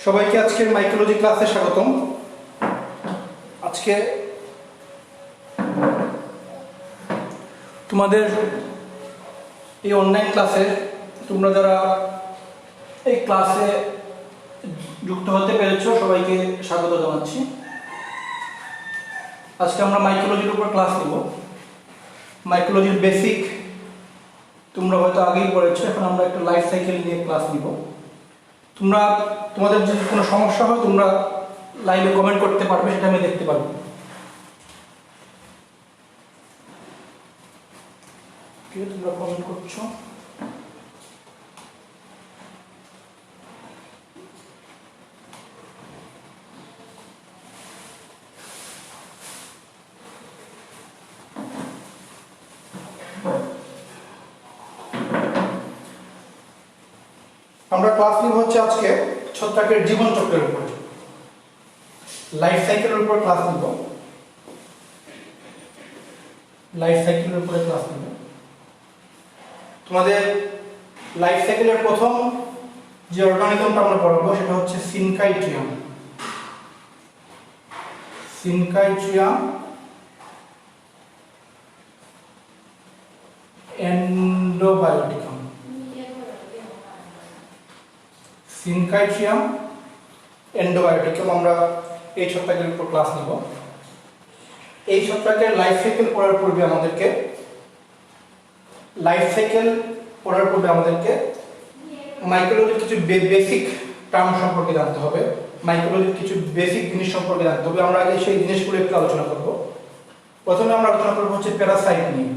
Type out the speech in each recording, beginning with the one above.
সবাইকে আজকের মাইক্রোলজি ক্লাসে স্বাগতম। আজকে তোমাদের এই অনলাইন ক্লাসে তোমরা যারা এই ক্লাসে যুক্ত হতে পেরেছো সবাইকে স্বাগত জানাচ্ছি। আজকে আমরা মাইক্রোলজির উপর ক্লাস নেব। মাইক্রোলজির বেসিক তোমরা হয়তো আগেই পড়েছো, এখন আমরা একটা লাইফ সাইকেল নিয়ে ক্লাস নিব। তোমাদের যদি কোনো সমস্যা হয় তোমরা লাইভে কমেন্ট করতে পারবে, সেটা আমি দেখতে পারবো। তোমরা কমেন্ট করছো। আমরা ক্লাস নিব হচ্ছে আজকে ছত্রাকের জীবন চক্রের উপর, লাইফ সাইকেলের উপর ক্লাস নিব। লাইফ সাইকেলের উপরে ক্লাস নিব। তোমাদের লাইফ সাইকেলের প্রথম যে অর্গানিজমটা আমরা পড়াবো সেটা হচ্ছে সিনকাইট্রিয়াম। সিনকাইট্রিয়াম এন্ডোবায়োটিকাম। সিনকাইট্রিয়াম এন্ডোবায়োটিকাম আমরা এই ছত্রাকের উপর ক্লাস নিব। এই ছত্রাকের লাইফ সাইকেল পড়ার পূর্বে আমাদেরকে মাইক্রোলজির কিছু বেসিক টার্ম সম্পর্কে জানতে হবে, মাইক্রোলজির কিছু বেসিক জিনিস সম্পর্কে জানতে হবে। আমরা আগে সেই জিনিসগুলো একটু আলোচনা করব। প্রথমে আমরা আলোচনা করব হচ্ছে প্যারাসাইট নিয়ে।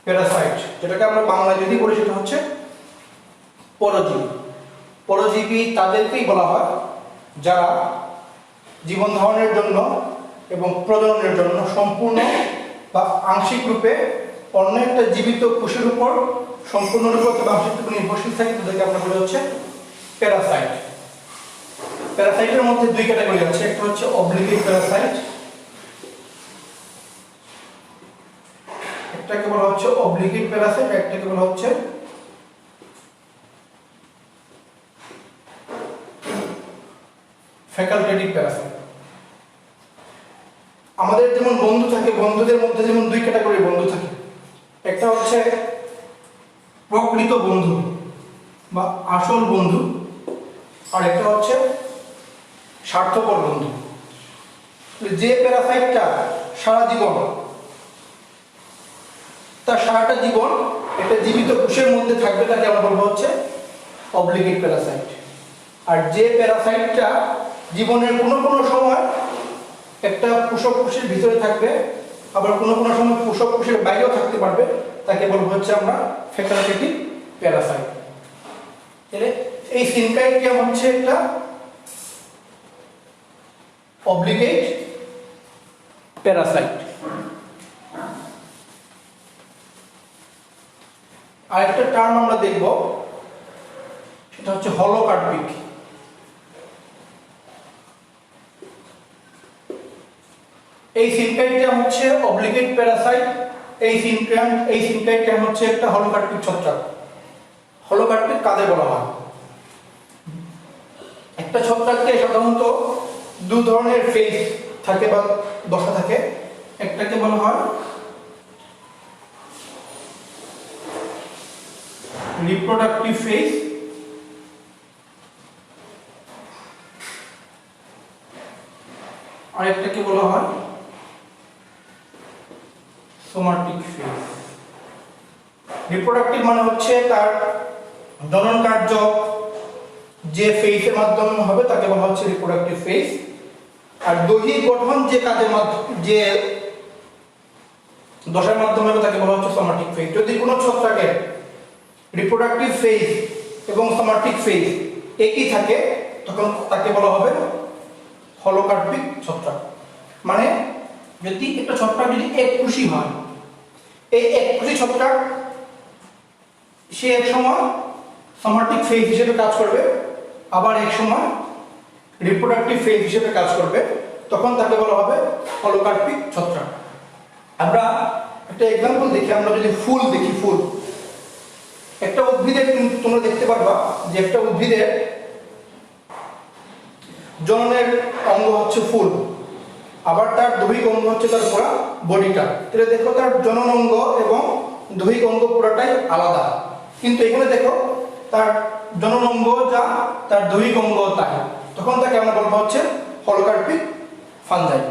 প্যারাসাইট, যেটাকে আমরা বাংলায় যদি বলি সেটা হচ্ছে পরজীবী। পরজীবী তাদেরকেই বলা হয় যারা জীবন ধারণের জন্য এবং প্রজননের জন্য সম্পূর্ণ বা আংশিক রূপে অন্য একটা জীবিত কোষের উপর সম্পূর্ণরূপে অথবা আংশিক রূপে নির্ভরশীল থাকে, তাদেরকে আমরা বলি হচ্ছে প্যারাসাইট। প্যারাসাইটের মধ্যে দুই ক্যাটাগরি আছে, একটা হচ্ছে অব্লিগেট প্যারাসাইট, একটাকে বলা হচ্ছে অব্লিগেট প্যারাসাইট, একটাকে বলা হচ্ছে ফ্যাকাল্টেটিভ প্যারাসাইট। আমাদের যেমন বন্ধু থাকে, বন্ধুদের মধ্যে যেমন দুই ক্যাটাগরির বন্ধু থাকে, একটা হচ্ছে প্রকৃত বন্ধু বা আসল বন্ধু, আর একটা হচ্ছে স্বার্থপর বন্ধু। যে প্যারাসাইটটা সারা জীবন, তার সারাটা জীবন একটা জীবিত কোষের মধ্যে থাকবে, তাকে আমরা বলবো হচ্ছে অব্লিগেট প্যারাসাইট। আর যে প্যারাসাইটটা জীবনের কোনো কোনো সময় একটা পোষক কোষের ভিতরে থাকবে, আবার কোনো কোনো সময় পোষক কোষের বাইরেও থাকতে পারবে, তাকে বলবো হচ্ছে আমরা ফ্যাকাল্টেটিভ প্যারাসাইট। এই সিনকাইট্রিয়াম হচ্ছে একটা অব্লিগেট প্যারাসাইট। আরেকটা টার্ম আমরা দেখব, সেটা হচ্ছে হলোকার্পিক। এই সিনকাইট্রিয়াম হচ্ছে অব্লিগেট প্যারাসাইট। এই সিনকাইট্রিয়াম হচ্ছে একটা হলোকার্পিক ছত্রাক। হলোকার্পিক কাদের বলা হয়? একটা ছত্রাকে সাধারণত দু ধরনের ফেজ থাকে বা দশা থাকে। একটাকে বলা হয় রিপ্রোডাক্টিভ ফেজ, আর একটাকে বলা হয় সোমাটিক ফেজ। রিপ্রোডাক্টিভ মানে হচ্ছে তার জনন কার্য যে ফেজের মাধ্যমে হবে তাকে বলা হচ্ছে রিপ্রোডাক্টিভ ফেজ। আর দৈহিক গঠন যে কাজের মাধ্যমে, যে দশার মাধ্যমে হবে তাকে বলা হচ্ছে সোমাটিক ফেজ। যদি কোনো ছত্রাকের রিপ্রোডাক্টিভ ফেজ এবং সোমাটিক ফেজ একই থাকে তখন তাকে বলা হবে হলোকার্পিক ছত্রাক। মানে যদি একটা ছত্রাক যদি এককোষী হয়, এই এককোষী ছত্রাক সে এক সময় সোমাটিক ফেজ হিসেবে কাজ করবে, আবার এক সময় রিপ্রোডাক্টিভ ফেজ হিসেবে কাজ করবে, তখন তাকে বলা হবে হলোকার্পিক ছত্রাক। আমরা একটা এক্সাম্পল দেখি, আমরা যদি ফুল দেখি, ফুল উদ্ভিদের তোমরা দেখতে পারবা যে একটা উদ্ভিদের জননের অঙ্গ হচ্ছে ফুল, আবার তার দৈহিক অঙ্গ হচ্ছে তার পুরো বডিটা। তাহলে দেখো তার জনন অঙ্গ এবং দৈহিক অঙ্গ পুরোটাই আলাদা, কিন্তু এখানে দেখো তার জনন অঙ্গ যা, তার দৈহিক অঙ্গ তাই। তখন তাকে আমরা বলবো হচ্ছে হলোকার্পিক ফাঞ্জাই।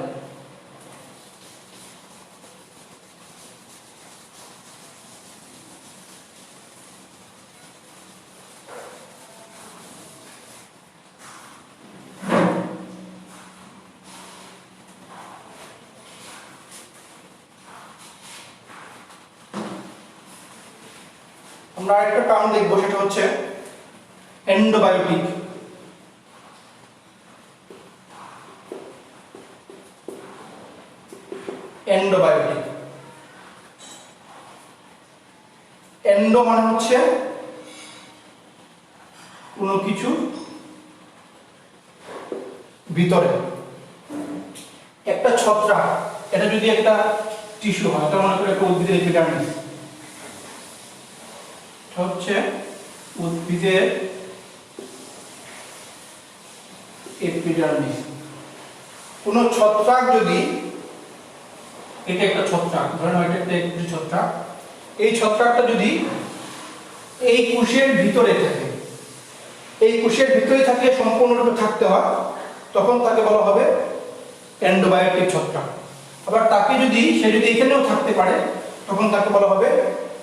আমরা আরেকটা টার্ম দেখবো, সেটা হচ্ছে এন্ডোবায়োটিক। এন্ডোবায়োটিক, এন্ডো মানে হচ্ছে কোনো কিছু ভিতরে। একটা ছত্রাক, এটা যদি একটা টিস্যু হয়, এটা মনে করে একটা উদ্ভিদের এপিডার্মিস, হচ্ছে উদ্ভিদের এপিডার্মিস। কোন ছত্রাক যদি, এটা একটা ছত্রাক, ধরেন এটা একটা ছত্রাক, এই ছত্রাকটা যদি এই কোষের ভিতরে থাকে, এই কোষের ভিতরে থাকে, সম্পূর্ণরূপে থাকতে হয়, তখন তাকে বলা হবে এন্ডোবায়োটিক ছত্রাক। আবার তাকে যদি, সে যদি এখানেও থাকতে পারে, তখন তাকে বলা হবে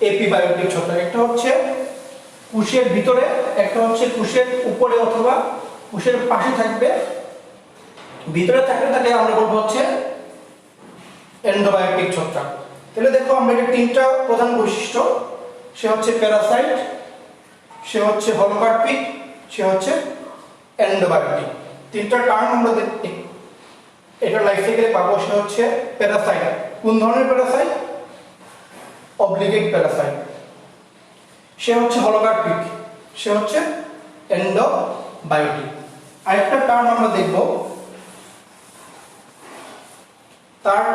এপিবায়োটিক ছত্রাক। একটা হচ্ছে কোষের ভিতরে, একটা হচ্ছে কোষের উপরে অথবা কোষের পাশে থাকবে। ভিতরে থাকলে তাকে আমরা বলবো হচ্ছে এন্ডোবায়োটিক ছত্রাক। তাহলে দেখো আমরা এটা তিনটা প্রধান বৈশিষ্ট্য, সে হচ্ছে প্যারাসাইট, সে হচ্ছে হলোকার্পিক, সে হচ্ছে এন্ডোবায়োটিক। তিনটা টার্ম আমরা এটা লাইফ সাইকেলে পাবো। সে হচ্ছে প্যারাসাইট। কোন ধরনের প্যারাসাইট? Obligate Parasite. সে হচ্ছে হলোকার্পিক, সে হচ্ছে এন্ডোবায়োটিক। আরেকটা টার্ম আমরা দেখব, তার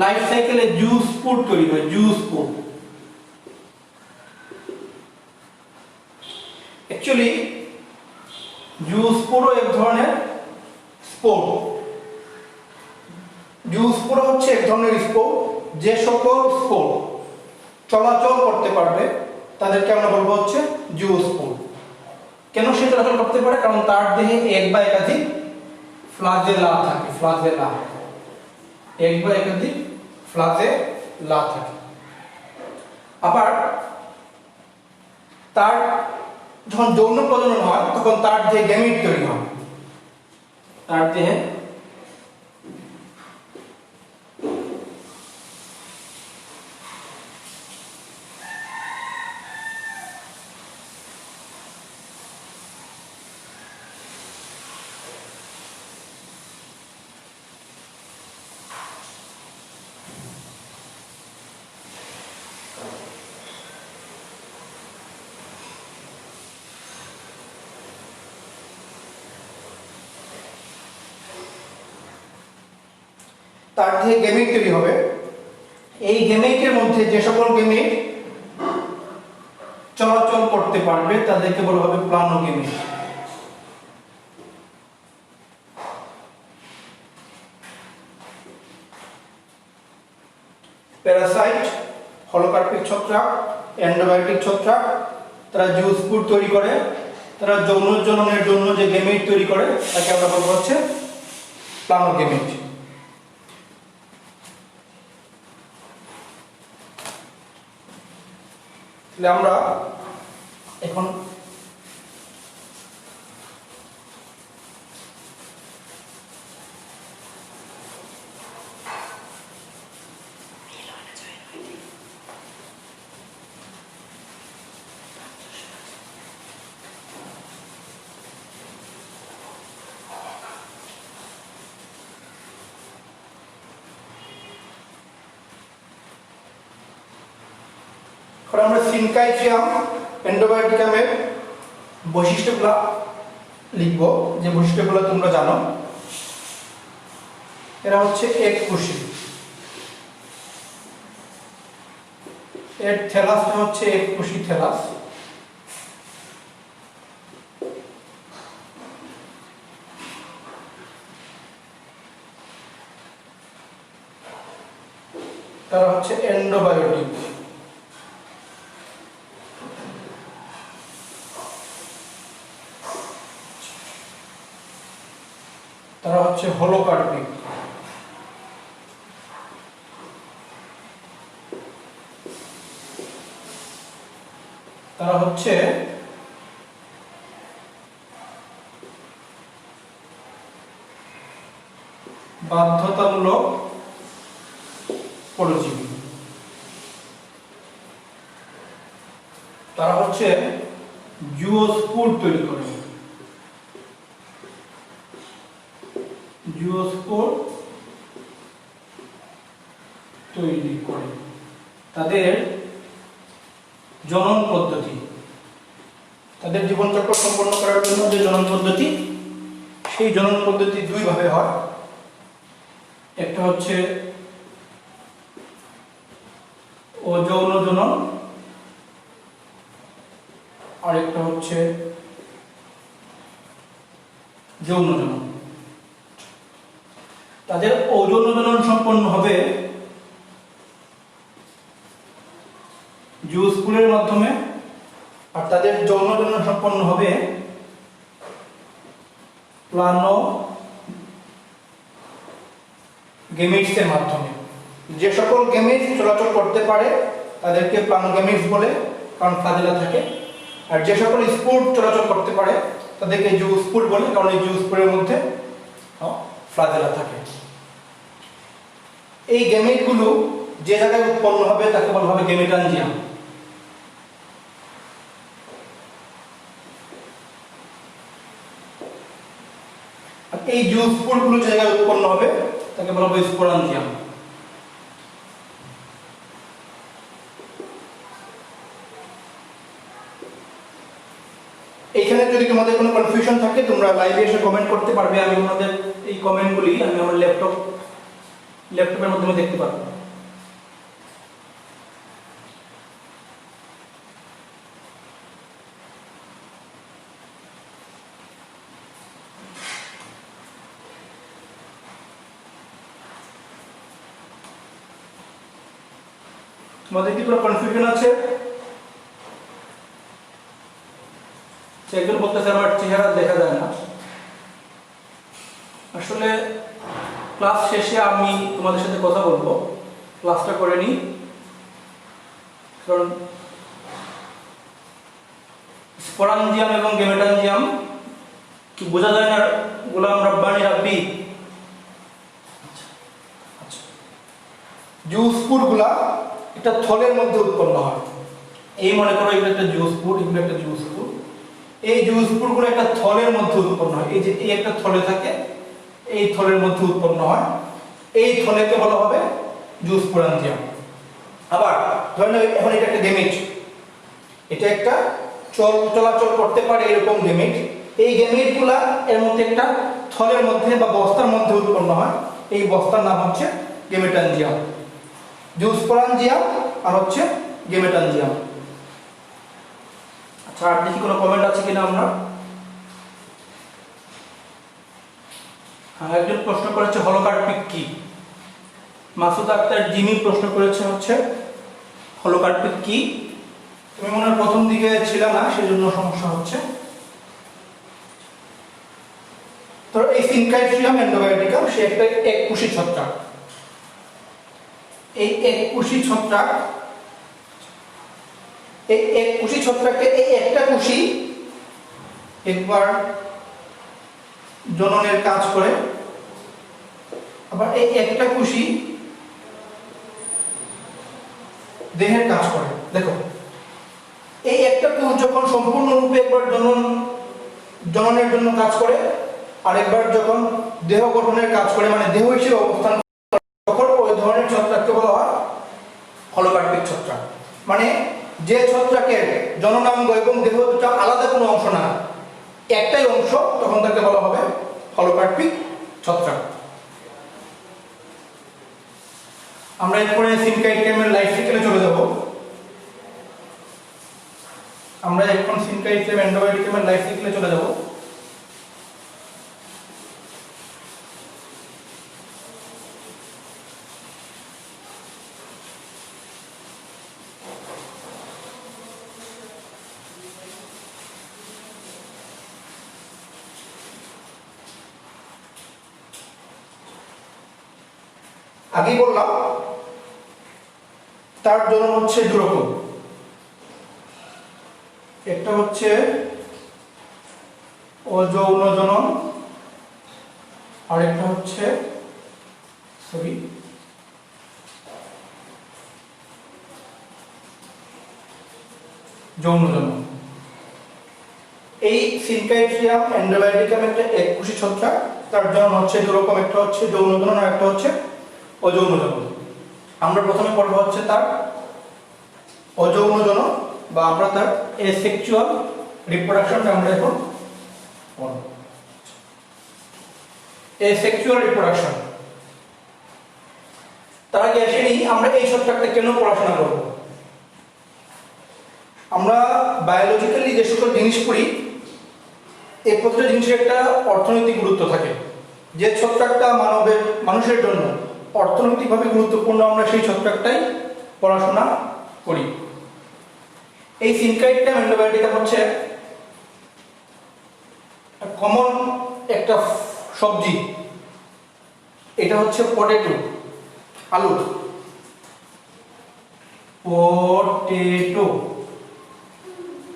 লাইফ সাইকেলে জুস স্পোর তৈরি হয়, জুস স্পোর। অ্যাকচুয়ালি জুস স্পোরও এক ধরনের স্পোর। জুস স্পোর হচ্ছে এক ধরনের স্পোর, যে সকল স্পোর চলাচল করতে পারবে তাদেরকে আমরা বলবো হচ্ছে জুস স্পোর। কেন সে চলাচল করতে পারে? কারণ তার দেহে এক বা একাধিক ফ্লাজেলা থাকে। ফ্লাজেলা, এক বা একাধিক ফ্লাজেলা থাকে। আবার তার যখন যৌন প্রজনন হয়, তখন তার দেহে গ্যামেট তৈরি হয়। তার দেহে তার দেহে গেমেট তৈরি হবে। এই গেমেটের মধ্যে যে সকল গেমেট চলাচল করতে পারবে তাদেরকে বলা হবে প্লানোগেমেট। প্যারাসাইট, হলোকার্পিক ছত্রাক, এন্ডোবায়োটিক ছত্রাক, তারা জুস স্পোর তৈরি করে, তারা যৌন জননের জন্য যে গেমেট তৈরি করে তাকে আমরা বলবো হচ্ছে প্লানোগেমেট। তাহলে আমরা এখন আমরা সিনকাইট্রিয়াম এন্ডোবায়োটিকামের বৈশিষ্ট্যগুলো লিখব, যে বৈশিষ্ট্যগুলো তোমরা জানো। এরা হচ্ছে এককোষী, এর থ্যালাসটা হচ্ছে এককোষী থ্যালাস। তারা হচ্ছে এন্ডোবায়োটিক। তারা হচ্ছে হলোকার্পিক। তারা হচ্ছে বাধ্যতামূলক পরজীবী। তারা হচ্ছে জুওস্পোর তৈরি করে। জুওস্পোর তৈরি করে। তাদের জনন পদ্ধতি, তাদের জীবনচক্র সম্পন্ন করার জন্য যে জনন পদ্ধতি, সেই জনন পদ্ধতি দুই ভাবে হয়। একটা হচ্ছে অযৌন জনন, আর একটা হচ্ছে যৌন জনন। তাদের অযৌন জনন সম্পন্ন হবে জুওস্পোরের মাধ্যমে, আর তাদের যৌন জনন সম্পন্ন হবে প্লানো গেমেটসের মাধ্যমে। যে সকল গেমেটস চলাচল করতে পারে তাদেরকে প্লানোগেমেটস বলে, কারণ ফ্লাজেলা থাকে। আর যে সকল স্পোর চলাচল করতে পারে তাদেরকে জুওস্পোর বলে, কারণ এই জুওস্পোরের মধ্যে ফ্লাজেলা থাকে। এই গেমেটগুলো যে জায়গায় উৎপন্ন হবে তাকে বলা হবে গেমেটানজিয়াম। আর এই জুওস্পোরগুলো যে জায়গায় উৎপন্ন হবে তাকে বলা হবে স্পোরাঞ্জিয়াম। এইখানে যদি তোমাদের কোনো কনফিউশন থাকে তোমরা লাইভে এসে কমেন্ট করতে পারবে। আমি তোমাদের এই কমেন্টগুলি আমি আমার ল্যাপটপের মাধ্যমে দেখতে পারবো। তোমাদের কি কোনো কনফিউশন আছে? একজন বলতেছে আমার চেহারা দেখা যায় না। আসলে ক্লাস শেষে আমি তোমাদের সাথে কথা বলবো, ক্লাসটা করে নিই। কারণ স্পোরাঞ্জিয়াম এবং গেমেটানজিয়াম কি বোঝা যায় না? গোলাম রব্বানি রাব্বি। আচ্ছা, জুওস্পোরগুলা এটা থলের মধ্যে উৎপন্ন হয়। এই মনে করো এগুলো একটা জুওস্পোর, এগুলো একটা জুওস্পোর। এই জুওস্পোরগুলো একটা থলের মধ্যে উৎপন্ন হয়। এই যে এই একটা থলে থাকে, এই থলের মধ্যে উৎপন্ন হয়। এই থলেকে বলা হবে জুওস্পোরাঞ্জিয়াম। আবার ধরেন এখন এটা একটা গেমেট, এটা একটা চলাচল করতে পারে এরকম গেমেট। এই গেমেটগুলা এর মধ্যে একটা থলের মধ্যে বা বস্তার মধ্যে উৎপন্ন হয়। এই বস্তার নাম হচ্ছে গেমেটানজিয়াম। জুওস্পোরাঞ্জিয়াম আর হচ্ছে গেমেটানজিয়াম। আচ্ছা, আর দেখি কোনো কমেন্ট আছে কিনা আমরা। হ্যাঁ, একজন প্রশ্ন করেছে হলোকার্পিক কি। মাসুদ আক্তার জিমি প্রশ্ন করেছে হচ্ছে হলোকার্পিক কি। তুমি মনে হয় প্রথম দিকে ছিল না, সেজন্য সমস্যা হচ্ছে। তো এই সিনকাইট্রিয়াম এন্ডোবায়োটিকাম সে একটা এককোষী ছত্রাক। এই এককোষী ছত্রাক, এই এককোষী ছত্রাকে এই একটা কোষী একবার জননের কাজ করে, আবার এই একটা কোষী দেহের কাজ করে। দেখো, এই একটা কোষ যখন সম্পূর্ণরূপে একবার জননের জন্য কাজ করে, আরেকবার যখন দেহ গঠনের কাজ করে, মানে দেহ হিসেবে অবস্থান করে, তখন ওই ধরনের ছত্রাককে বলা হয় হলোকার্পিক ছত্রাক। মানে যে ছত্রাকের জননাঙ্গ এবং দেহ দুটো আলাদা কোনো অংশ না, একটাই অংশ, তখন তাকে বলা হবে হলোকার্পিক ছত্রাক। আমরা এরপরে সিনকাইট্রিয়ামের লাইফ সাইকেলে চলে যাব। আমরা এখন সিনকাইট্রিয়াম এন্ডোবায়োটিকামের লাইফ সাইকেলে চলে যাব। আগেই বললাম তার জনন হচ্ছে দুরকম, একটা হচ্ছে অযৌন জনন আর একটা হচ্ছে যৌন জনন। এই সিনকাইট্রিয়াম এন্ডোবায়োটিকাম একটা এককোষী ছত্রাক, তার জনন হচ্ছে দুরকম, একটা হচ্ছে যৌন জনন আর একটা হচ্ছে অযৌন জনন। আমরা প্রথমে পড়ব হচ্ছে তার অযৌন জনন বা আমরা তার এসেক্সুয়াল রিপ্রোডাকশনটা আমরা এখন পড়ব। এসেক্সুয়াল রিপ্রোডাকশন, তার আগে এসে নিই আমরা এই ছত্রাকটা কেন পড়াশোনা করব। আমরা বায়োলজিক্যালি যে সকল জিনিস পড়ি এই প্রতিটা জিনিসের একটা অর্থনৈতিক গুরুত্ব থাকে। যে ছত্রাকটা মানুষের জন্য অর্থনৈতিকভাবে গুরুত্বপূর্ণ আমরা সেই ছত্রাকটাই পড়াশোনা করি। এই সিনকাইট্রিয়াম এন্ডোবায়োটিকাম হচ্ছে কমন একটা সবজি, এটা হচ্ছে পটেটো, আলু।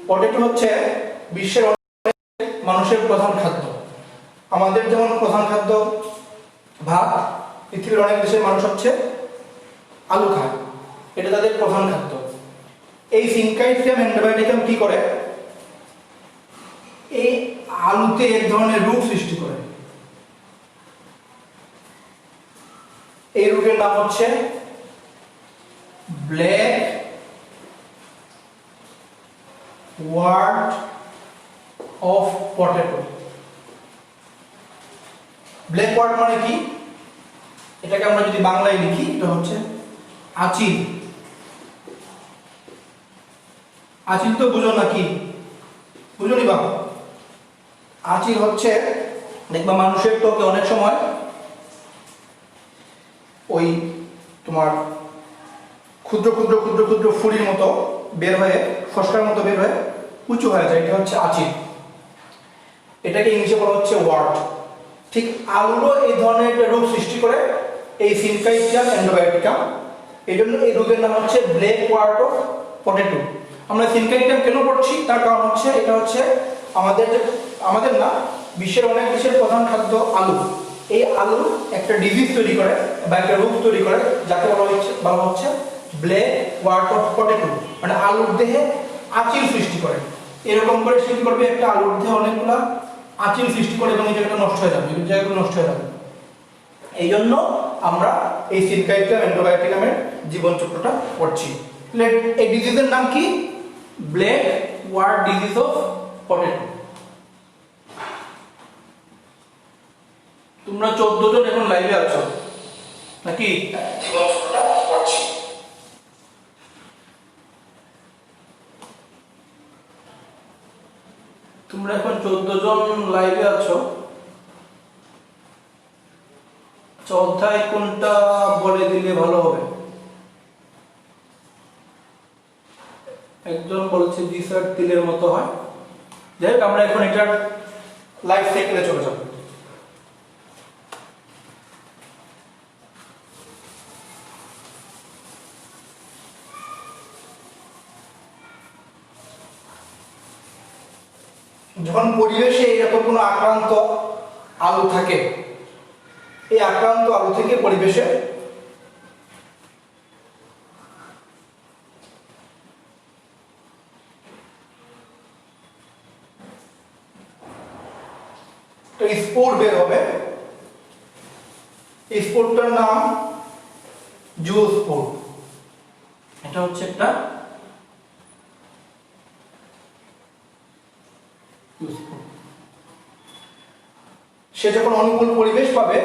পটেটো হচ্ছে বিশ্বের অনেক মানুষের প্রধান খাদ্য। আমাদের যেমন প্রধান খাদ্য ভাত, পৃথিবীর অনেক দেশের মানুষ হচ্ছে আলু খায়, এটা তাদের প্রধান খাদ্য। এই সিনকাইট্রিয়াম এন্ডোবায়োটিকাম কি করে, এই আলুতে এক ধরনের রোগ সৃষ্টি করে। এই রোগের নাম হচ্ছে black wart of potato. Black wart মানে কি, এটাকে আমরা যদি বাংলায় লিখি এটা হচ্ছে আঁচিল। আঁচিল তো বুঝো নাকি, বুঝোনি বাবা? আঁচিল হচ্ছে দেখবা মানুষের ত্বকে অনেক সময় ওই তোমার ক্ষুদ্র ক্ষুদ্র ক্ষুদ্র ক্ষুদ্র ফুলির মতো বের হয়ে, ফসকার মতো বের হয়ে উঁচু হয়ে যায়, এটা হচ্ছে আঁচিল। এটাকে ইংলিশে বলা হচ্ছে ওয়ার্ট। ঠিক আলুরও এই ধরনের একটা রোগ সৃষ্টি করে এই সিনকাইট্রিয়াম এন্ডোবায়োটিকাম। এই জন্য এই রোগের নাম হচ্ছে ব্ল্যাক ওয়ার্ট অফ পটেটো। আমরা সিনকাইট্রিয়াম কেন পড়ছি তার কারণ হচ্ছে এটা হচ্ছে আমাদের না, বিশ্বের অনেক দেশের প্রধান খাদ্য আলু। এই আলু একটা ডিজিজ তৈরি করে বা একটা রোগ তৈরি করে যাকে বলা হচ্ছে ব্ল্যাক ওয়ার্ট অফ পটেটো, মানে আলুর দেহে আঁচিল সৃষ্টি করে। এরকম করে সে কি করবে, একটা আলুর দেহে অনেকগুলা আঁচিল সৃষ্টি করে এবং এই জায়গাটা নষ্ট হয়ে যাবে, এই জায়গাগুলো নষ্ট হয়ে যাবে। এই জন্য আমরা এই সিনকাইট্রিয়াম এন্ডোবায়োটিকামের জীবন চক্রটা পড়ছি। এই ডিজিজের নাম কি, black wart disease of potato. তোমরা 14 জন এখন লাইভে আছো নাকি? তোমরা এখন 14 জন লাইভে আছো। অধ্যায় কোনটা বলে দিলে ভালো হবে? একজন বলছে জি স্যার, তিলের মতো হয়। যাই হোক, আমরা এখন এটা লাইভ সাইকেলে চলে যাব। যখন পরিবেশে এরকম কোনো আক্রান্ত আলু থাকে, এই আক্রান্ত আলু থেকে পরিবেশে স্পোর বের হবে। এই স্পোরটার নাম জুওস্পোর। এটা হচ্ছে একটা সে যখন অনুকূল পরিবেশ পাবে,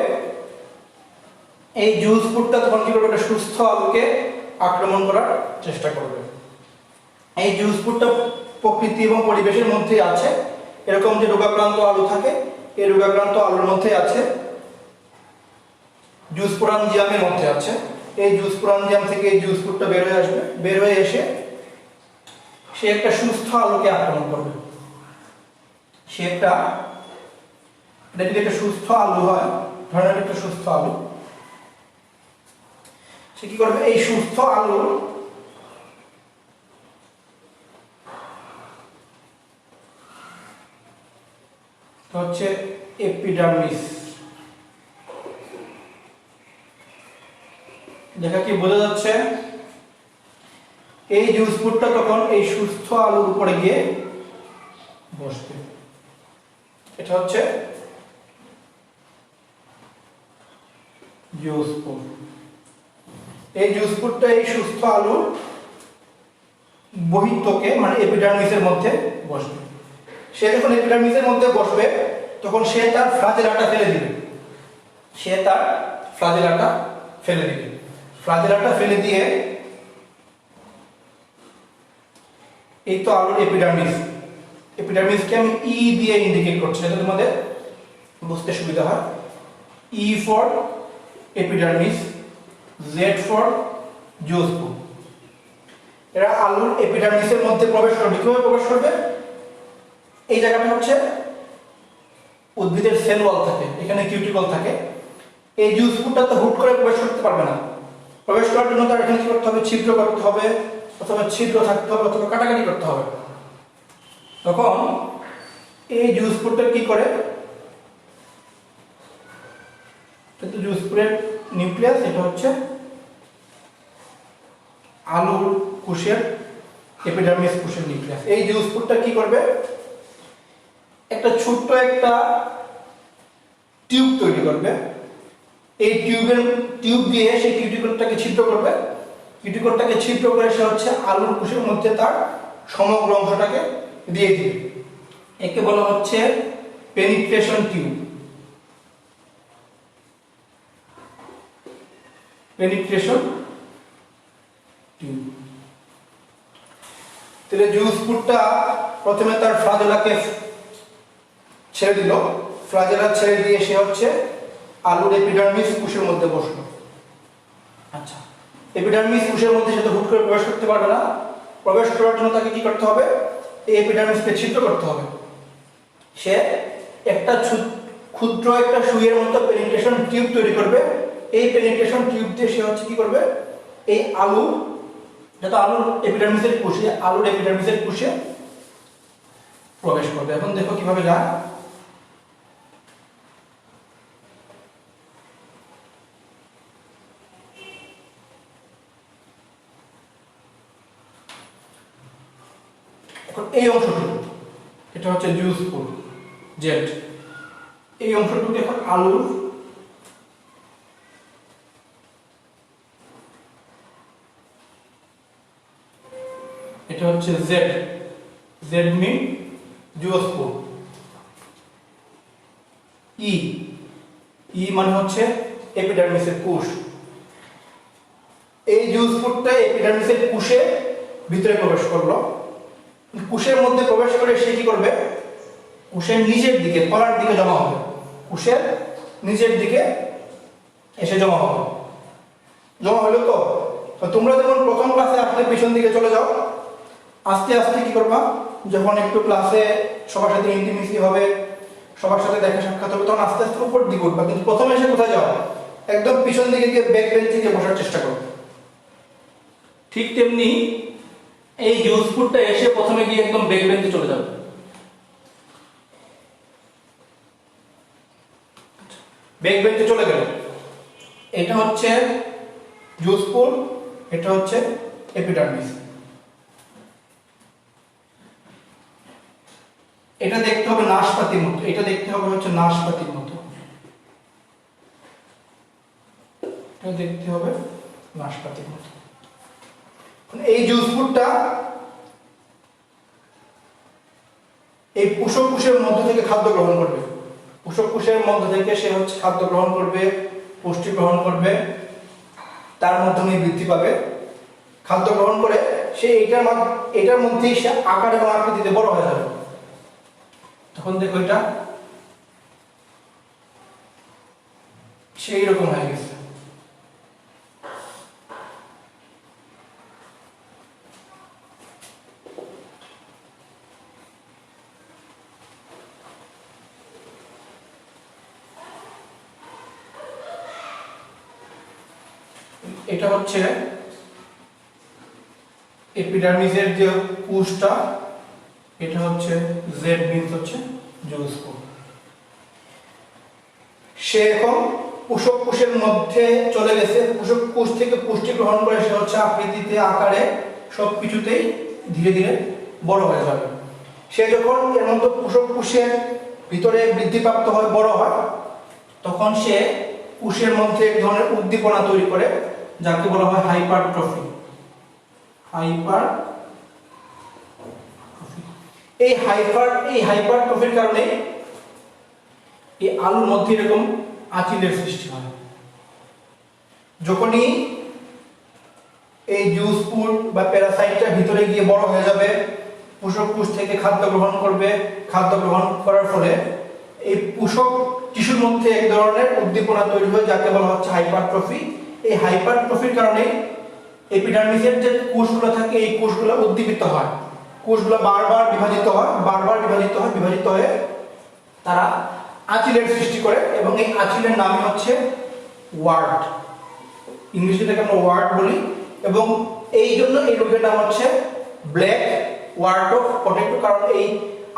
এই জুওস্পোরটা তখন কি করবে, একটা সুস্থ আলুকে আক্রমণ করার চেষ্টা করবে। এই জুওস্পোরটা প্রকৃতি এবং পরিবেশের মধ্যে আছে। এরকম যে রোগাক্রান্ত আলু থাকে, এই রোগাক্রান্ত আলুর মধ্যে আছে জুওস্পোরাঞ্জিয়ামের মধ্যে আছে। এই জুওস্পোরাঞ্জিয়াম থেকে এই জুওস্পোরটা বের হয়ে আসবে, বের হয়ে এসে সে একটা সুস্থ আলুকে আক্রমণ করবে। সে এটা যদি একটা সুস্থ আলু হয়, ধরেন একটা সুস্থ আলু, সে কি করবে, এই সুস্থ আলুর হচ্ছে এপিডার্মিস, দেখা কি বোঝা যাচ্ছে? এই যে স্পোরটা তখন এই সুস্থ আলুর উপরে গিয়ে বসবে। এটা হচ্ছে জিওস্পোর। এই জিওস্পোরটা এই সুস্থ আলুর বহিঃত্বকে মানে এপিডার্মিসের মধ্যে বসবে। সে যখন এপিডার্মিসের মধ্যে বসবে তখন সে তার ফ্লাজেলাটা ফেলে দিবে। সে তার ফ্লাজেলাটা ফেলে দিবে। ফ্লাজেলাটা ফেলে দিয়ে এই তো আলুর এপিডার্মিস, এপিডার্মিসকে আমি ই দিয়ে ইন্ডিকেট করছি যাতে তোমাদের বুঝতে সুবিধা হয়। E for epidermis, Z for zoospore. এরা আলুর এপিডার্মিসের মধ্যে প্রবেশ করবে। কিভাবে প্রবেশ করবে? এই জায়গাটা হচ্ছে উদ্ভিদের সেল ওয়াল থাকে, এখানে কিউটিকল থাকে। এই জিওস্পোরটা তো হুট করে প্রবেশ করতে পারবে না। প্রবেশ করার জন্য তার এখানে কি করতে হবে, ছিদ্র করতে হবে, অথবা ছিদ্র থাকতে হবে, অথবা কাটাকাটি করতে হবে। তখন এই জিওস্পোরটা কি করে, কিন্তু জিওস্পোরের নিউক্লিয়াস, এটা হচ্ছে আলুর কোষের এপিডার্মিস কোষের নিউক্লিয়াস। এই জিওস্পোরটা কি করবে, একটা ছোট্ট একটা টিউব তৈরি করবে। এই টিউব দিয়ে সেই কিউটিকলটাকে ছিদ্র করবে। কিউটিকলটাকে ছিদ্র করে সে হচ্ছে আলুর কোষের মধ্যে তার সমগ্র অংশটাকে দিয়ে দিবে। একে বলা হচ্ছে পেনিট্রেশন টিউব। Penetration tube. তাহলে জিওস্পোরটা প্রথমে তার ফ্লাজেলাকে ছেড়ে দিল। ফ্লাজেলা ছেড়ে দিয়ে সে হচ্ছে আলুর এপিডার্মিস কোষের মধ্যে বসলো। আচ্ছা, এপিডার্মিস কোষের মধ্যে সে তো হুট করে প্রবেশ করতে পারবে না। প্রবেশ করার জন্য তাকে কি করতে হবে, এই এপিডার্মিসকে ছিদ্র করতে হবে। সে একটা ক্ষুদ্র একটা সুইয়ের মতো পেনিট্রেশন টিউব তৈরি করবে। এই পেনিট্রেশন টিউব দিয়ে সে হচ্ছে কি করবে, এই আলু, যেটা আলুর এপিডার্মিসের কোষে, আলুর এপিডার্মিসের কোষে প্রবেশ করবে। এখন দেখো কিভাবে যায়। এখন এই অংশটুকু, এটা হচ্ছে জিওস্পোর জেড। এই অংশটুকু এখন আলুর এটা হচ্ছে জেড, জেড মিন জিওস্পোর। ই, ই মানে হচ্ছে এপিডার্মিসের কোষ। এই জিওস্পোরটা এপিডার্মিসের কোষে ভিতরে প্রবেশ করলো। কোষের মধ্যে প্রবেশ করে সে কি করবে, কোষের নিচের দিকে, তলার দিকে জমা হবে। কোষের নিচের দিকে এসে জমা হবে। জমা হলো তো তোমরা যেমন প্রথম ক্লাসে আসলে পিছন দিকে চলে যাও, আস্তে আস্তে কি করবা, যখন একটু ক্লাসে সবার সাথে ইন্টিমেসি হবে, সবার সাথে দেখা সাক্ষাৎ হবে, তখন আস্তে আস্তে উপর দিকে উঠবা। কিন্তু প্রথমে এসে কোথায় যাও, একদম পিছন দিকে গিয়ে ব্যাক বেঞ্চে গিয়ে বসার চেষ্টা করো। ঠিক তেমনি এই জিওস্পোরটা এসে প্রথমে গিয়ে একদম ব্যাক বেঞ্চে চলে যাবে। ব্যাক বেঞ্চে চলে গেল। এটা হচ্ছে জিওস্পোর, এটা হচ্ছে এপিডার্মিস। এটা দেখতে হবে নাশপাতির মতো, এটা দেখতে হবে হচ্ছে নাশপাতির মতো, এটা দেখতে হবে নাশপাতির মতো। এই জিওস্পোরটা এই পোষক কোষের মধ্য থেকে খাদ্য গ্রহণ করবে। পোষক কোষের মধ্য থেকে সে হচ্ছে খাদ্য গ্রহণ করবে, পুষ্টি গ্রহণ করবে, তার মাধ্যমে বৃদ্ধি পাবে। খাদ্য গ্রহণ করে সে এটার মধ্যেই সে আকার এবং আকৃতিতে বড় হয়ে যাবে। তখন দেখো এটা সেই রকম হয়ে গেছে। এটা হচ্ছে এপিডার্মিসের যে কোষটা, এটা হচ্ছে জেড মিন্স হচ্ছে জুস কোষ। সে এখন পোষক কোষের মধ্যে চলে গেছে, পোষক কোষ থেকে পুষ্টি গ্রহণ করে সে হচ্ছে আকৃতিতে আকারে সবকিছুতেই ধীরে ধীরে বড় হয়ে যাবে। সে যখন এর মধ্যে পোষক কোষের ভিতরে বৃদ্ধিপ্রাপ্ত হয়, বড় হয়, তখন সে কোষের মধ্যে এক ধরনের উদ্দীপনা তৈরি করে যাকে বলা হয় হাইপারট্রফি। এই হাইপারট্রফির কারণে এই আলুর মধ্যে এরকম আঁচিলের সৃষ্টি হয়। যখনই এই জুস ফুড বা প্যারাসাইটটা ভিতরে গিয়ে বড় হয়ে যাবে, পোষক কোষ থেকে খাদ্য গ্রহণ করবে, খাদ্য গ্রহণ করার ফলে এই পোষক টিস্যুর মধ্যে এক ধরনের উদ্দীপনা তৈরি হয় যাকে বলা হচ্ছে হাইপারট্রফি। এই হাইপারট্রফির কারণে এপিডার্মিসের যে কোষগুলো থাকে এই কোষগুলো উদ্দীপিত হয়, কোষগুলো বারবার বিভাজিত হয়ে তারা আঁচিলের সৃষ্টি করে এবং এই আঁচিলের নামই হচ্ছে ওয়ার্ট। ইংলিশে এটাকে আমরা ওয়ার্ট বলি এবং এই জন্য এই রোগের নাম হচ্ছে ব্ল্যাক ওয়ার্ট অফ পটেটো, কারণ এই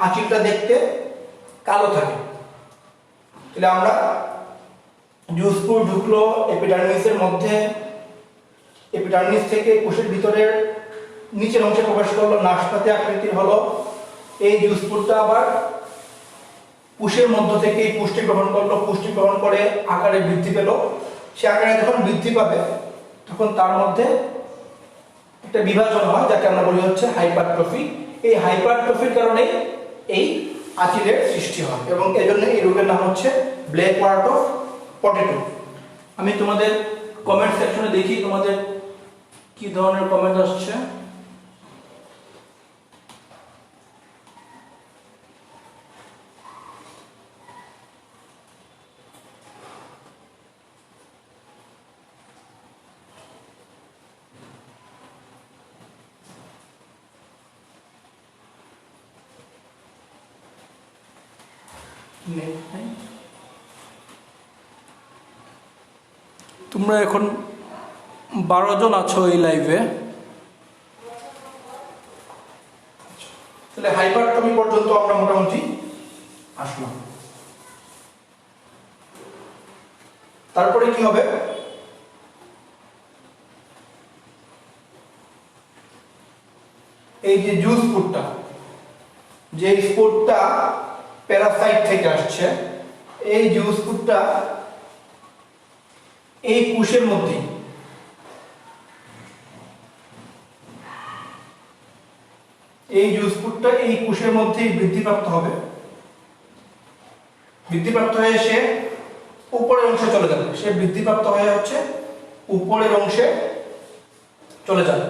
আঁচিলটা দেখতে কালো থাকে। তাহলে আমরা জুস ফুড ঢুকলো এপিডার্মিসের মধ্যে, এপিডার্মিস থেকে কোষের ভিতরের নিচের অংশে প্রবেশ করলো, নাশপাতি আকৃতির হলো। এই জুস ফুডটা আবার কোষের মধ্য থেকে পুষ্টি গ্রহণ করলো, পুষ্টি গ্রহণ করে আকারে বৃদ্ধি পেল। সে আকারে যখন বৃদ্ধি পাবে তখন তার মধ্যে একটা বিভাজন হয় যাকে আমরা বলি হচ্ছে হাইপারট্রফি। এই হাইপারট্রফির কারণে এই আঁচিলের সৃষ্টি হয় এবং এজন্য এই রোগের নাম হচ্ছে ব্ল্যাক ওয়ার্ট অফ পটেটো। আমি তোমাদের কমেন্ট সেকশনে দেখি তোমাদের কি ধরনের কমেন্ট আসছে। তোমরা এখন 12 জন আছো এই লাইভে। তাহলে হাইপারট্রফি পর্যন্ত আমরা মোটামুটি আসলাম। তারপরে কি হবে? এই যে জুস ফুডটা, যে ফুডটা প্যারাসাইট থেকে আসছে, এই জুস ফুডটা এই কোষের মধ্যে এই জুস ফুডটা এই কোষের মধ্যেই বৃদ্ধিপ্রাপ্ত হবে। বৃদ্ধিপ্রাপ্ত হয়ে সে উপরের অংশে চলে যাবে, সে বৃদ্ধিপ্রাপ্ত হয়ে হচ্ছে উপরের অংশে চলে যাবে।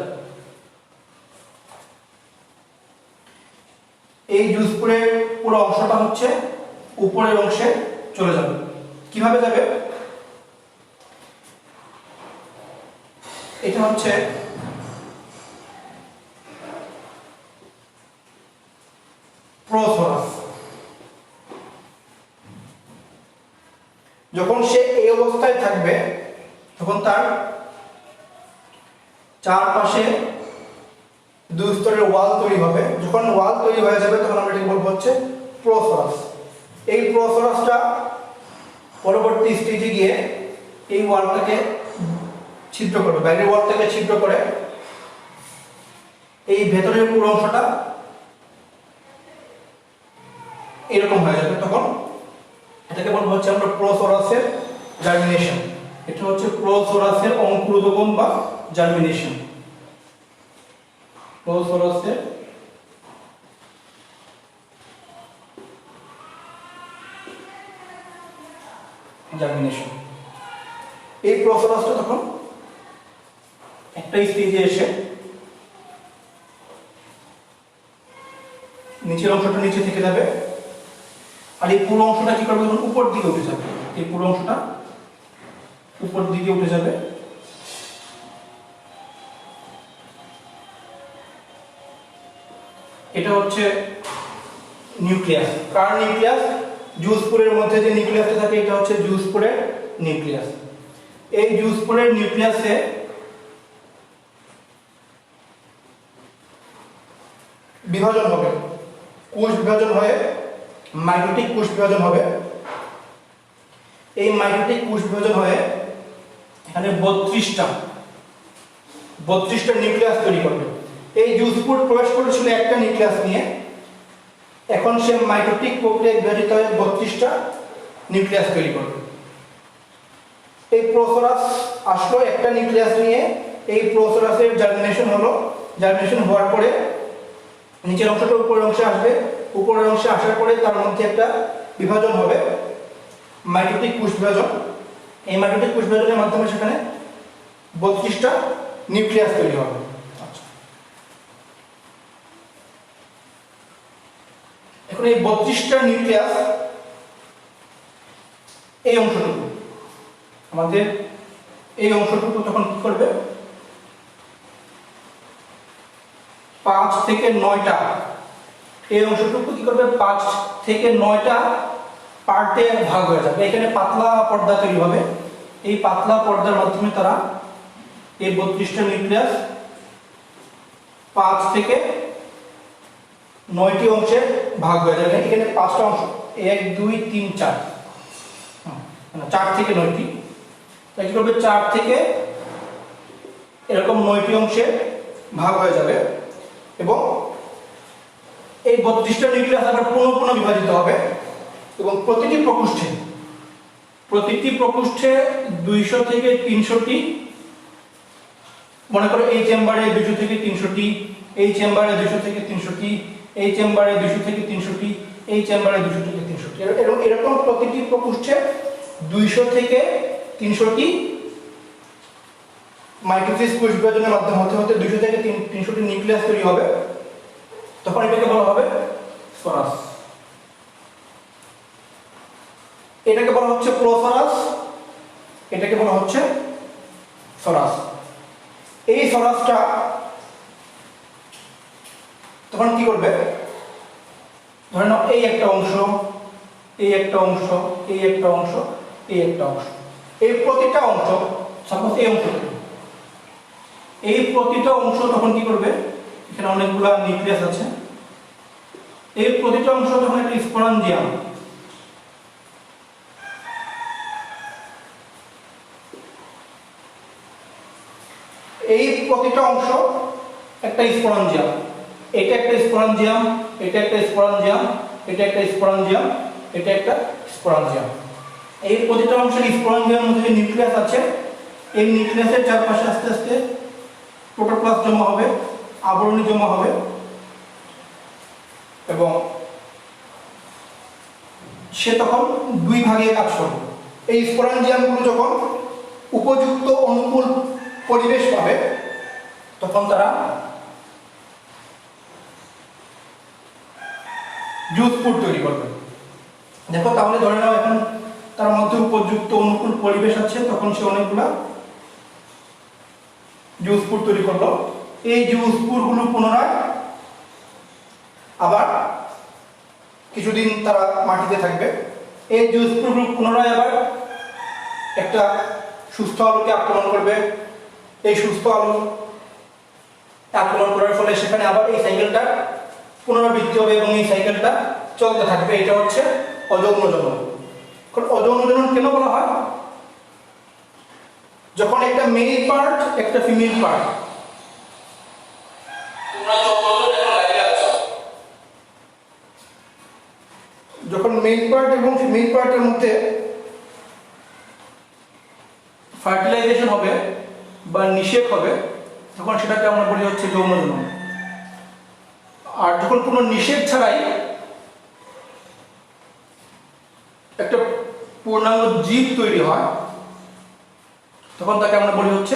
এই জুস ফুডের পুরো অংশটা হচ্ছে উপরের অংশে চলে যাবে। কিভাবে যাবে? এটা হচ্ছে প্রোথোরাস। যখন সে এই অবস্থায় থাকবে তখন তার চারপাশে দুই স্তরের ওয়াল তৈরি হবে। যখন ওয়াল তৈরি হয়ে যাবে তখন আমরা এটাকে বলবো হচ্ছে প্রোথোরাস। এই প্রোথোরাসটা পরবর্তী স্টেজে গিয়ে এই ওয়ালটাকে ছিদ্র করবে, বাইরের ওয়ালটাকে ছিদ্র করে এই ভেতরের পুরো অংশটা এরকম হয়ে যাবে। তখন এটাকে বলবো হচ্ছে আমরা প্রোথোরাসের জার্মিনেশন। এটা হচ্ছে প্রোথোরাসের অঙ্কুরোদ্গম বা জার্মিনেশন। প্রোথোরাসের জার্মিনেশন। এই প্রোথোরাসটা তখন একটা স্টেজে এসে নিচের অংশটা নিচে থেকে যাবে আর এই পুরো অংশটা কি করবে? তখন উপর দিকে উঠে যাবে। এই পুরো অংশটা উপর দিকে উঠে যাবে। এটা হচ্ছে নিউক্লিয়াস। কার নিউক্লিয়াস? জুস ফুডের মধ্যে যে নিউক্লিয়াসটা থাকে এটা হচ্ছে জুস ফুডের নিউক্লিয়াস। এই জুসপুরের নিউক্লিয়াসে বিভাজন হবে, কোষ বিভাজন হয়ে মাইটোটিক কোষ বিভাজন হবে। এই মাইটোটিক কোষ বিভাজন হয়ে এখানে 32টা নিউক্লিয়াস তৈরি করবে। এই জুসপুর প্রবেশ করেছিল একটা নিউক্লিয়াস নিয়ে, এখন সে মাইটোটিক প্রক্রিয়ায় বিভাজিত হয়ে 32টা নিউক্লিয়াস তৈরি করবে। এই প্রোসোরাস আসলো একটা নিউক্লিয়াস নিয়ে, এই প্রোসোরাসের জার্মিনেশন হলো, জার্মিনেশন হওয়ার পরে নিচের অংশটা উপরের অংশে আসবে, উপরের অংশে আসার পরে তার মধ্যে একটা বিভাজন হবে, মাইটোটিক কোষ বিভাজন। এই মাইটোটিক কোষ বিভাজনের মাধ্যমে সেখানে 32টা নিউক্লিয়াস তৈরি হবে। এখন এই 32টা নিউক্লিয়াস, এই অংশটুকু আমাদের, এই অংশটুকু তখন কি করবে, 5 থেকে 9টা, এই অংশটুকু কি করবে, 5 থেকে 9টা পার্টে ভাগ হয়ে যাবে। এখানে পাতলা পর্দা তৈরি হবে, এই পাতলা পর্দার মাধ্যমে তারা এই 32টা নিউক্লিয়াস 5 থেকে 9টি অংশে ভাগ হয়ে যাবে। এখানে 5টা অংশ, 1 2 3 4, 4 থেকে 9টি, কি করবে, 4 থেকে এরকম 9টি অংশে ভাগ হয়ে যাবে। এবং এই 32টা নিউক্লিয়াস আবার পুনঃ বিভাজিত হবে এবং প্রতিটি প্রকোষ্ঠে 200 থেকে 300টি, মনে করো এই চেম্বারে 200 থেকে 300টি, এই চেম্বারে 200 থেকে 300টি, এই চেম্বারে 200 থেকে 300টি, এই চেম্বারে 200 থেকে 300টি, এরকম প্রতিটি প্রকোষ্ঠে 200 থেকে 300টি মাইটোসিস কোষ বিভাজনের মাধ্যমে হতে 200 থেকে 300টি নিউক্লিয়াস তৈরি হবে। তখন এটাকে বলা হবে সরাস। এটাকে বলা হচ্ছে প্রোসরাস, এটাকে বলা হচ্ছে সরাস। এই সরাসটা তখন কি করবে, ধরে নাও এই একটা অংশ, এই একটা অংশ, এই একটা অংশ, এই একটা অংশ, এই প্রতিটা অংশ, সাপোজ এই অংশটা, এই প্রতিটা অংশ তখন কি করবে, এখানে অনেকগুলা নিউক্লিয়াস আছে, এই প্রতিটা অংশ তখন একটা স্পোরাঞ্জিয়াম, এই প্রতিটা অংশ একটা স্পোরাঞ্জিয়াম, এটা একটা স্পোরাঞ্জিয়াম, এটা একটা স্পোরাঞ্জিয়াম, এটা একটা স্পোরাঞ্জিয়াম, এটা একটা স্পোরাঞ্জিয়াম। এই প্রতিটা অংশের স্পোরাঞ্জিয়ামের মধ্যে যে নিউক্লিয়াস আছে, এই নিউক্লিয়াসের চারপাশে আস্তে আস্তে প্রোটোপ্লাস্ট জমা হবে, আবরণী জমা হবে এবং সে তখন দুই ভাগে কাজ করবে। এই স্পোরাঞ্জিয়ামগুলো যখন উপযুক্ত অনুকূল পরিবেশ পাবে তখন তারা জুসপুর তৈরি করবে। দেখো তাহলে ধরে নাও এখন তার মধ্যে উপযুক্ত অনুকূল পরিবেশ আছে, তখন সে অনেকগুলা জুসপুর তৈরি করলো। এই জুসপুরগুলো পুনরায় আবার কিছুদিন তারা মাটিতে থাকবে। এই জুসপুরগুলো পুনরায় আবার একটা সুস্থ আলোকে আক্রমণ করবে। এই সুস্থ আলো আক্রমণ করার ফলে সেখানে আবার এই সাইকেলটা পুনরাবৃত্তি হবে এবং এই সাইকেলটা চলতে থাকবে। এটা হচ্ছে অযৌন জনন। অযৌন জনন কেন বলা হয়? যখন একটা মেল পার্ট একটা ফিমেল পার্ট, যখন মেল পার্ট এবং ফিমেল পার্টের মধ্যে ফার্টিলাইজেশন হবে বা নিষেক হবে, তখন সেটাকে আমরা বলি হচ্ছে যৌন জনন। আর যখন কোনো নিষেক ছাড়াই একটা পূর্ণাঙ্গ জীব তৈরি হয় তখন তাকে আমরা বলি হচ্ছে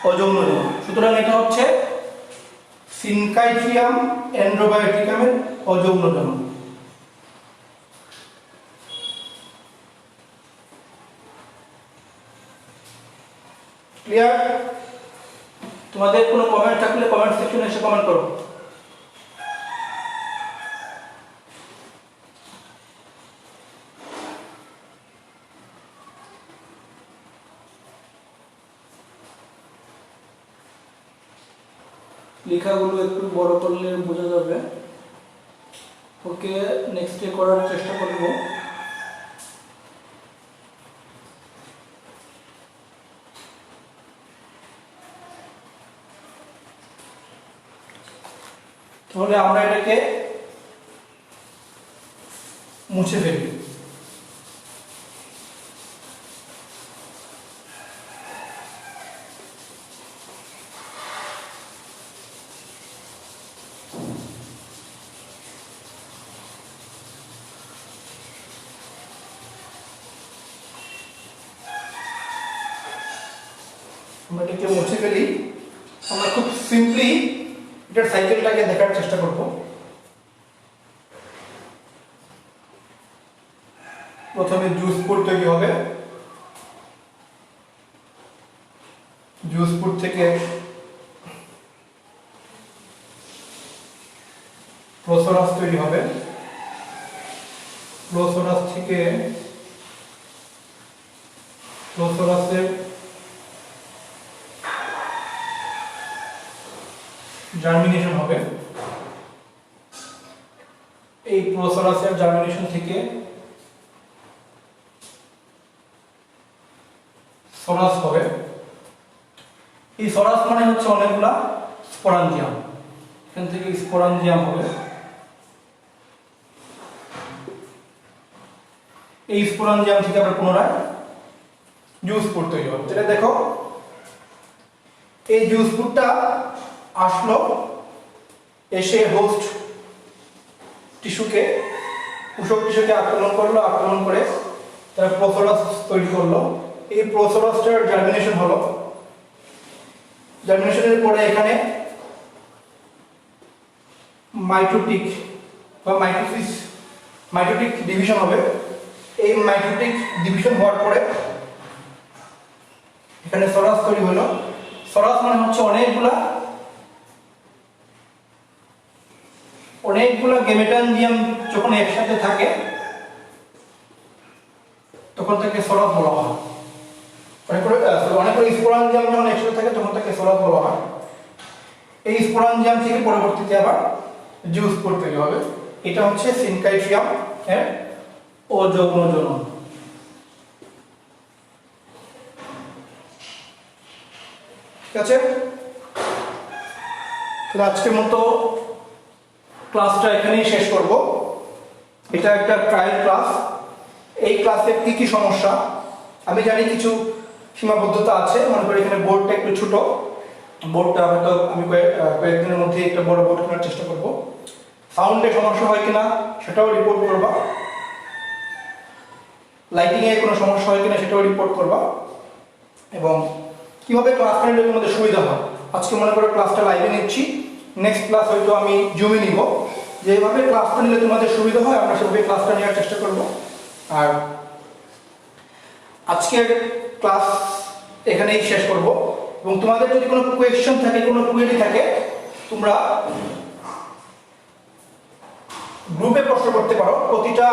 অযৌন জনন। সুতরাং এটা হচ্ছে সিনকাইট্রিয়াম এন্ড্রোবায়োটিকামের অযৌন জনন। ক্লিয়ার? তোমাদের কোনো কমেন্ট থাকলে কমেন্ট সেকশনে এসে কমেন্ট করো। লেখাগুলো একটু বড় করলে বোঝা যাবে। ওকে, নেক্সটে করার চেষ্টা করব। তাহলে আমরা এটাকে মুছে ফেলি। আমরা এটাকে মুছে ফেলি। আমরা খুব সিম্পলি এটার সাইকেলটাকে দেখার চেষ্টা করব। প্রথমে জুস পুর তৈরি হবে, জুস পুর থেকে প্রোসোরাস তৈরি হবে, প্রোসোরাস থেকে প্রোসোরাসের জার্মিনেশন হবে, এই প্রোসোরাসের জার্মিনেশন থেকে সরাস হবে। এই সরাস মানে হচ্ছে অনেকগুলা স্পোরাঞ্জিয়াম, এখান থেকে স্পোরাঞ্জিয়াম হবে। এই স্পোরাঞ্জিয়াম থেকে আবার পুনরায় জুস পুর তৈরি হবে। যেটা দেখো, এই জুস পুরটা আসলো, এসে হোস্ট টিস্যুকে, পোষক টিস্যুকে আক্রমণ করলো, আক্রমণ করে তারা প্রোসোরাস তৈরি করলো। এই প্রোসোরাসটার জার্মিনেশন হলো, জার্মিনেশনের পরে এখানে মাইটোটিক বা মাইটোটিক ডিভিশন হবে। এই মাইটোটিক ডিভিশন হওয়ার পরে এখানে সরাস তৈরি হলো। সরাস মানে হচ্ছে অনেকগুলা গেমেটানজিয়াম যখন একসাথে থাকে তখন তাকে সরাস বলা হয়। অনেকগুলো স্পোরাঞ্জিয়াম যখন একসাথে থাকে তখন তাকে সরাস বলা হয়। এই স্পোরাঞ্জিয়াম থেকে পরবর্তীতে আবার জুস পুর তৈরি হবে। এটা হচ্ছে সিনকাইট্রিয়াম এর অযৌন জনন। ঠিক আছে, তাহলে আজকের মতো ক্লাসটা এখানেই শেষ করব। এটা একটা ট্রায়াল ক্লাস। এই ক্লাসে কি কি সমস্যা, আমি জানি কিছু সীমাবদ্ধতা আছে। মনে করি এখানে বোর্ডটা একটু ছোট, বোর্ডটা হয়তো আমি কয়েকদিনের মধ্যে একটা বড় বোর্ড কেনার চেষ্টা করব। সাউন্ডে সমস্যা হয় কিনা সেটাও রিপোর্ট করবা, লাইটিং এ কোনো সমস্যা হয় কিনা সেটাও রিপোর্ট করবা, এবং কিভাবে ক্লাস নিলে তোমাদের সুবিধা হয়। আজকে মনে করো ক্লাসটা লাইভে নিচ্ছি, নেক্সট ক্লাস হয়তো আমি জুমে নিব। যেভাবে ক্লাসটা নিলে তোমাদের সুবিধা হয় আমরা সেভাবে ক্লাসটা নেওয়ার চেষ্টা করব। আর আজকের ক্লাস এখানেই শেষ করব, এবং তোমাদের যদি কোনো কোয়েশ্চন থাকে, কোনো কোয়েরি থাকে, তোমরা গ্রুপে প্রশ্ন করতে পারো। প্রতিটা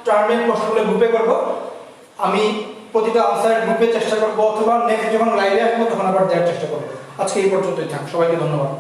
টার্মের প্রশ্নগুলো গ্রুপে করব, আমি প্রতিটা আনসার গ্রুপে চেষ্টা করবো, অথবা নেক্সট যখন লাইভে আসবো তখন আবার দেওয়ার চেষ্টা করবো। আজকে এই পর্যন্তই থাক, সবাইকে ধন্যবাদ।